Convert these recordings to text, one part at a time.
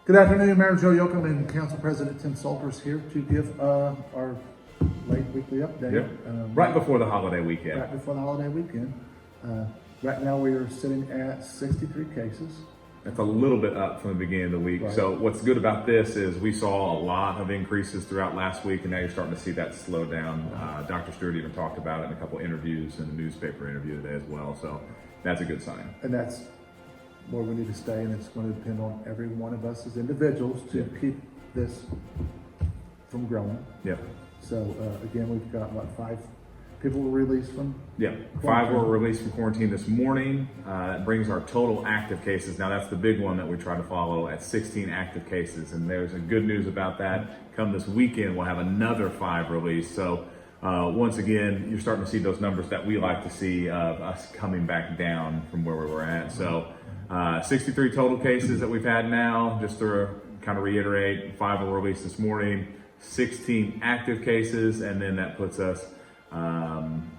Good afternoon, Mayor Joe Yoakum and Council President Tim Salters here to give our late weekly update. Yep. Right before the holiday weekend. Right before the holiday weekend. Right now we are sitting at 63 cases. It's a little bit up from the beginning of the week. Right. So what's good about this is we saw a lot of increases throughout last week, and now you're starting to see that slow down. Dr. Stewart even talked about it in a couple interviews and a newspaper interview today as well. So that's a good sign. And that's where we need to stay, and it's going to depend on every one of us as individuals to keep this from growing. Yeah. So again, we've got 5 people were released from. Yeah, 5 were released from quarantine this morning. It brings our total active cases. Now that's the big one that we try to follow at 16 active cases. And there's a good news about that. Come this weekend, we'll have another 5 released. So once again, you're starting to see those numbers that we like to see of us coming back down from where we were at. So 63 total cases that we've had now, just to kind of reiterate, 5 were released this morning, 16 active cases, and then that puts us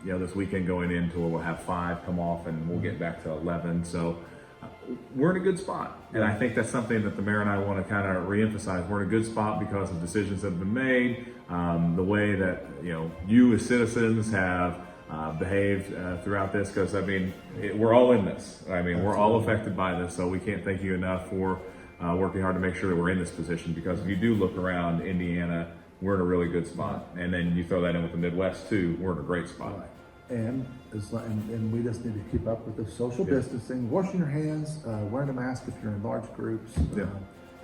this weekend going into where we'll have 5 come off and we'll get back to 11. So we're in a good spot. And I think that's something that the mayor and I want to kind of reemphasize. We're in a good spot because of decisions that have been made, the way that, you as citizens have behaved throughout this, because we're all in this. We're all affected by this. So we can't thank you enough for working hard to make sure that we're in this position, because if you do look around Indiana, we're in a really good spot. And then you throw that in with the Midwest too, we're in a great spot. Right. And we just need to keep up with the social distancing, washing your hands, wearing a mask if you're in large groups. Yeah.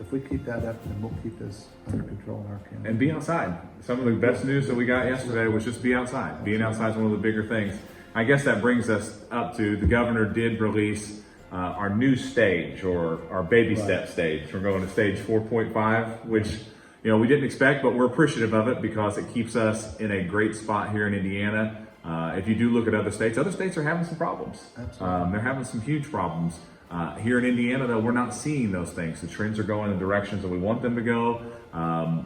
If we keep that up, then we'll keep this under control in our county. And be outside. Some of the best news that we got yesterday was just be outside. Being outside is one of the bigger things. I guess that brings us up to the governor did release our new stage, or our baby step stage. We're going to stage 4.5, which we didn't expect, but we're appreciative of it because it keeps us in a great spot here in Indiana. If you do look at other states are having some problems. Absolutely. They're having some huge problems. Here in Indiana, though, we're not seeing those things. The trends are going in the directions that we want them to go.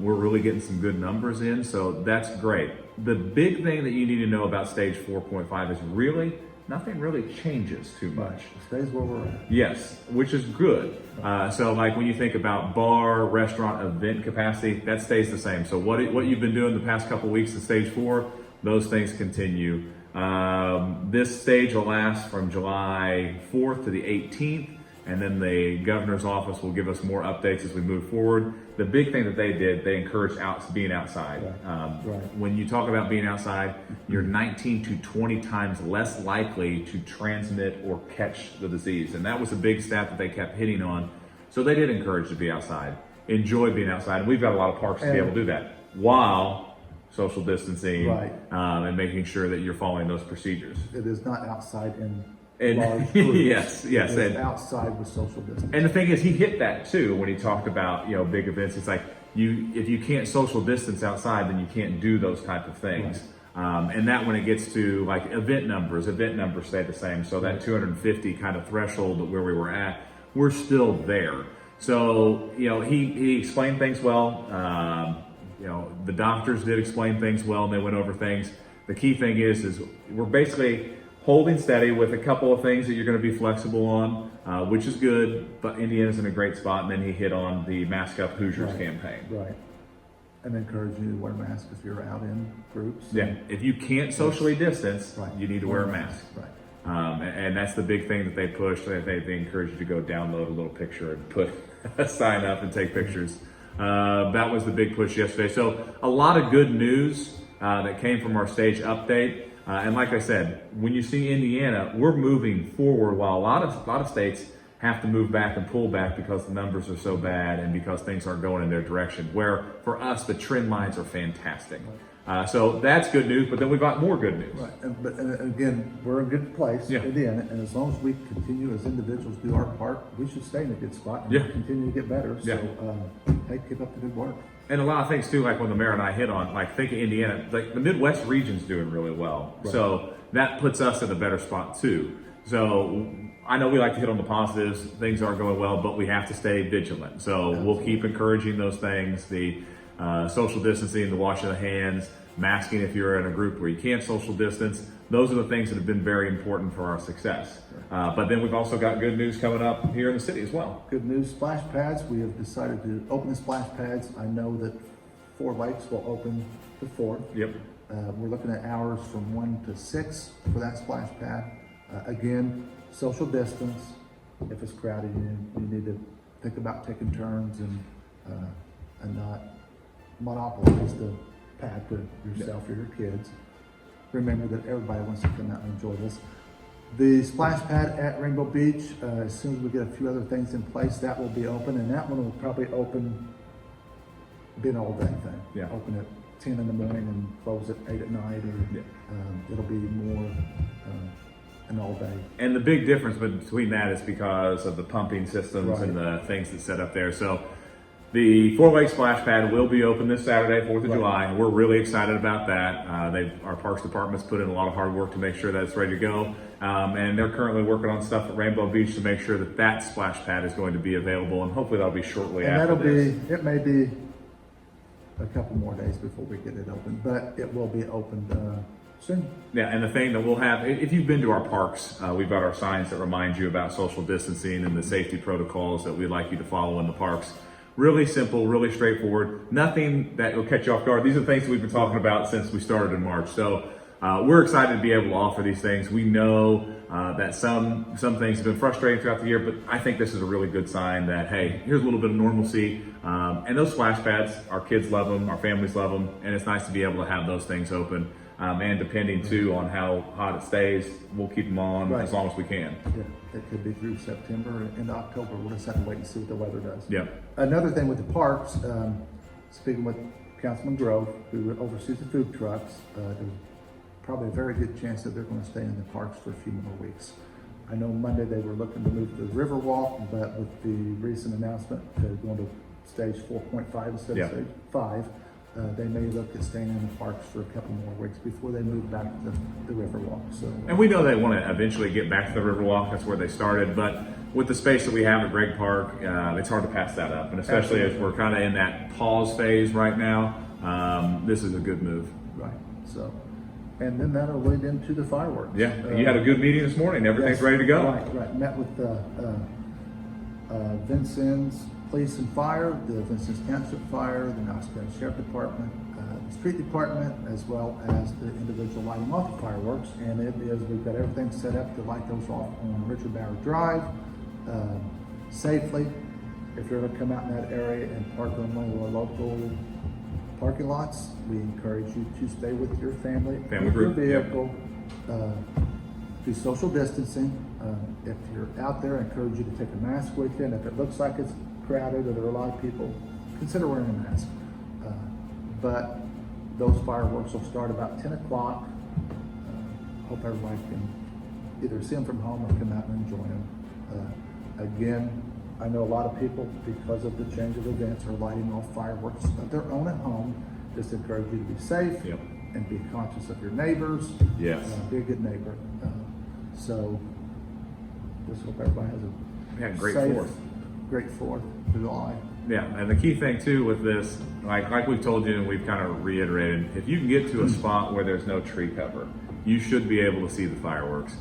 We're really getting some good numbers in, so that's great. The big thing that you need to know about stage 4.5 is nothing really changes too much. It stays where we're at. Yes, which is good. So like when you think about bar, restaurant, event capacity, that stays the same. So what you've been doing the past couple of weeks in stage 4, those things continue. This stage will last from July 4th to the 18th, and then the governor's office will give us more updates as we move forward. The big thing that they did, they encouraged being outside. Right. When you talk about being outside, you're 19 to 20 times less likely to transmit or catch the disease. And that was a big stat that they kept hitting on. So they did encourage you to be outside. Enjoy being outside. And we've got a lot of parks to be able to do that while social distancing, and making sure that you're following those procedures. It is not outside in And large groups. yes. It is And outside with social distancing. And the thing is, he hit that too when he talked about big events. It's like if you can't social distance outside, then you can't do those type of things. And that when it gets to like event numbers stay the same. So that 250 kind of threshold where we were at, we're still there. So he explained things well. The doctors did explain things well, and they went over things. The key thing is we're basically holding steady with a couple of things that you're going to be flexible on, which is good, but Indiana's in a great spot. And then he hit on the Mask Up Hoosiers campaign. Right. And encourage you to wear a mask if you're out in groups. Yeah. If you can't socially distance, you need to wear a mask. Right. And that's the big thing that they pushed. They encourage you to go download a little picture and put a sign up and take pictures. That was the big push yesterday. So a lot of good news that came from our stage update. And like I said, when you see Indiana, we're moving forward while a lot of states have to move back and pull back because the numbers are so bad and because things aren't going in their direction. Where for us, the trend lines are fantastic. So that's good news, but then we've got more good news. Right. And again, we're in a good place, Indiana, and as long as we continue as individuals do our part, we should stay in a good spot and continue to get better. So keep up the good work. And a lot of things too, like when the mayor and I hit on, like think of Indiana, like the Midwest region's doing really well. Right. So that puts us in a better spot too. So I know we like to hit on the positives, things aren't going well, but we have to stay vigilant. So we'll keep encouraging those things, the social distancing, the washing of the hands, masking if you're in a group where you can't social distance. those are the things that have been very important for our success. But then we've also got good news coming up here in the city as well. Good news, splash pads. We have decided to open the splash pads. I know that Four Lakes will open the 4th. Yep. We're looking at hours from 1 to 6 for that splash pad. Again, social distance. If it's crowded, you need to think about taking turns and not monopolize the pad to yourself or your kids. Remember that everybody wants to come out and enjoy this. The splash pad at Rainbow Beach, as soon as we get a few other things in place, that will be open, and that one will probably be an all-day thing. Yeah. Open at 10 in the morning and close at 8 at night, or it'll be more an all-day. And the big difference between that is because of the pumping systems Right. and the things that set up there. So the Four Lakes Splash Pad will be open this Saturday, 4th of Right. July. We're really excited about that. Our Parks Department's put in a lot of hard work to make sure that it's ready to go. And they're currently working on stuff at Rainbow Beach to make sure that that splash pad is going to be available. And hopefully that'll be shortly And after this. it may be a couple more days before we get it open, but it will be opened soon. Yeah, and the thing that we'll have, if you've been to our parks, we've got our signs that remind you about social distancing and the safety protocols that we'd like you to follow in the parks. Really simple, really straightforward, nothing that will catch you off guard. These are things that we've been talking about since we started in March. So we're excited to be able to offer these things. We know that some things have been frustrating throughout the year, but I think this is a really good sign that, hey, here's a little bit of normalcy. And those splash pads, our kids love them, our families love them, and it's nice to be able to have those things open. And depending too on how hot it stays, we'll keep them on Right. as long as we can. Yeah, it could be through September and October. We'll just have to wait and see what the weather does. Yeah. Another thing with the parks, speaking with Councilman Grove, who oversees the food trucks, there's probably a very good chance that they're going to stay in the parks for a few more weeks. I know Monday they were looking to move the Riverwalk, but with the recent announcement to going to stage 4.5 instead Yeah. of stage 5, they may look at staying in the parks for a couple more weeks before they move back to the Riverwalk. So, And we know they want to eventually get back to the Riverwalk. That's where they started. But with the space that we have at Gregg Park, it's hard to pass that up. And especially as we're kind of in that pause phase right now, this is a good move. right. So, and then that'll lead into the fireworks. Yeah. You had a good meeting this morning. Everything's Yes, ready to go. Right. Met with Vincennes Police and Fire, the Vincennes Township Fire, the Knox County Sheriff Department, the Street Department, as well as the individual lighting off the fireworks. And it is, we've got everything set up to light those off on Richard Bauer Drive safely. If you're going to come out in that area and park on one of our local parking lots, we encourage you to stay with your family, with group, your vehicle. Do social distancing. If you're out there, I encourage you to take a mask with you. And if it looks like it's crowded or there are a lot of people, consider wearing a mask. But those fireworks will start about 10 o'clock. Hope everybody can either see them from home or come out and enjoy them. Again, I know a lot of people, because of the change of events, are lighting off fireworks of their own at home. Just encourage you to be safe. Yep. And be conscious of your neighbors. Yes. Be a good neighbor. So just hope everybody has a Great safe, 4th. great 4th of July. Yeah, and the key thing too with this, like we've told you and we've kind of reiterated, if you can get to a spot where there's no tree cover, you should be able to see the fireworks.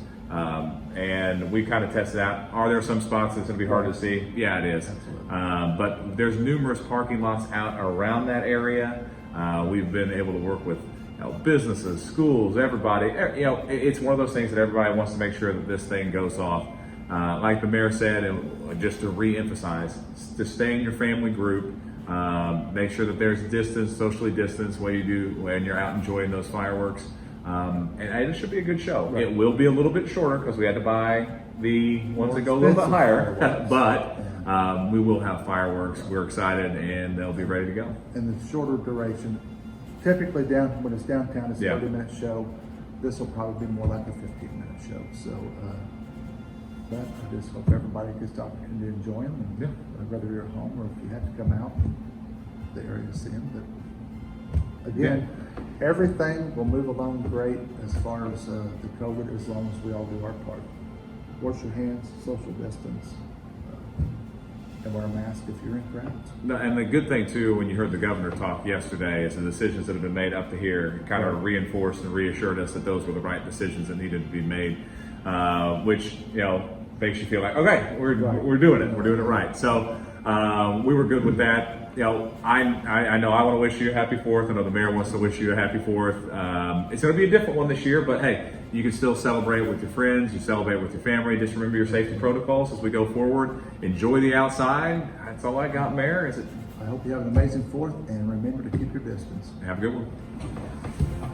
And we kind of tested out, are there some spots that's going to be hard to see? Yeah, it is. But there's numerous parking lots out around that area. We've been able to work with businesses, schools, everybody. It's one of those things that everybody wants to make sure that this thing goes off. Like the mayor said, and just to re-emphasize, to stay in your family group, make sure that there's distance, socially distance when you're out enjoying those fireworks. And it should be a good show. Right. It will be a little bit shorter because we had to buy the ones that go a little bit higher, but we will have fireworks. We're excited and they'll be ready to go. And the shorter duration, typically when it's downtown, it's a 30-minute show. This will probably be more like a 15-minute show. So, but I just hope everybody gets the opportunity to enjoy them. And whether you're at home or if you have to come out, the area to see them. But again, everything will move along great as far as the COVID, as long as we all do our part. Wash your hands, social distance. and wear a mask if you're in crowds. No, and the good thing too, when you heard the governor talk yesterday, is the decisions that have been made up to here kind of reinforced and reassured us that those were the right decisions that needed to be made, which makes you feel like, okay, we're doing it, we're doing it right. So we were good with that. I know I want to wish you a happy 4th. I know the mayor wants to wish you a happy 4th. It's going to be a different one this year, but hey, you can still celebrate with your friends, you celebrate with your family. Just remember your safety protocols as we go forward. Enjoy the outside. That's all I got, Mayor. I hope you have an amazing 4th, and remember to keep your distance. Have a good one.